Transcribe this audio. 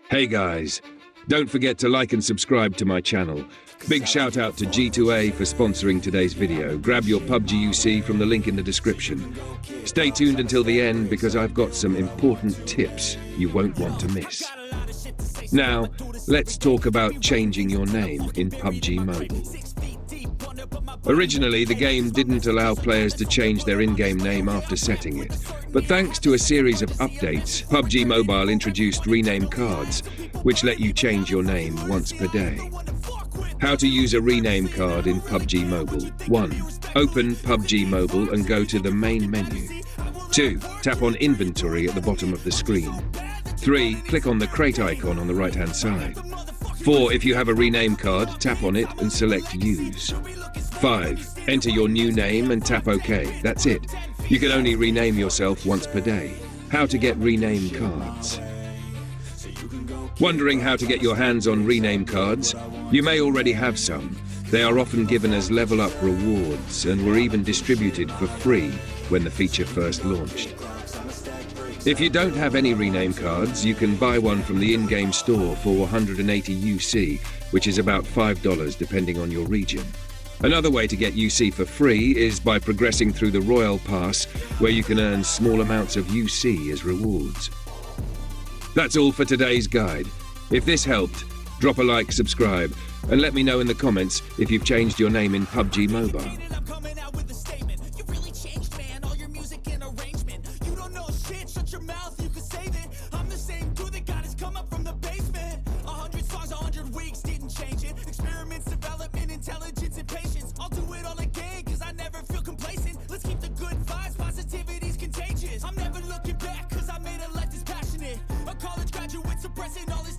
Hey guys, don't forget to like and subscribe to my channel. Big shout out to G2A for sponsoring today's video. Grab your PUBG UC from the link in the description. Stay tuned until the end because I've got some important tips you won't want to miss. Now, let's talk about changing your name in PUBG Mobile. Originally, the game didn't allow players to change their in-game name after setting it, but thanks to a series of updates, PUBG Mobile introduced rename cards, which let you change your name once per day. How to use a rename card in PUBG Mobile. 1. Open PUBG Mobile and go to the main menu. 2. Tap on Inventory at the bottom of the screen. 3. Click on the crate icon on the right-hand side. 4. If you have a rename card, tap on it and select Use. 5. Enter your new name and tap OK. That's it. You can only rename yourself once per day. How to get rename cards. Wondering how to get your hands on rename cards? You may already have some. They are often given as level up rewards and were even distributed for free when the feature first launched. If you don't have any rename cards, you can buy one from the in-game store for 180 UC, which is about $5 depending on your region. Another way to get UC for free is by progressing through the Royal Pass, where you can earn small amounts of UC as rewards. That's all for today's guide. If this helped, drop a like, subscribe, and let me know in the comments if you've changed your name in PUBG Mobile. Intelligence and patience, I'll do it all again, cause I never feel complacent. Let's keep the good vibes, positivity's contagious. I'm never looking back, cause I made a life that's passionate. A college graduate suppressing all his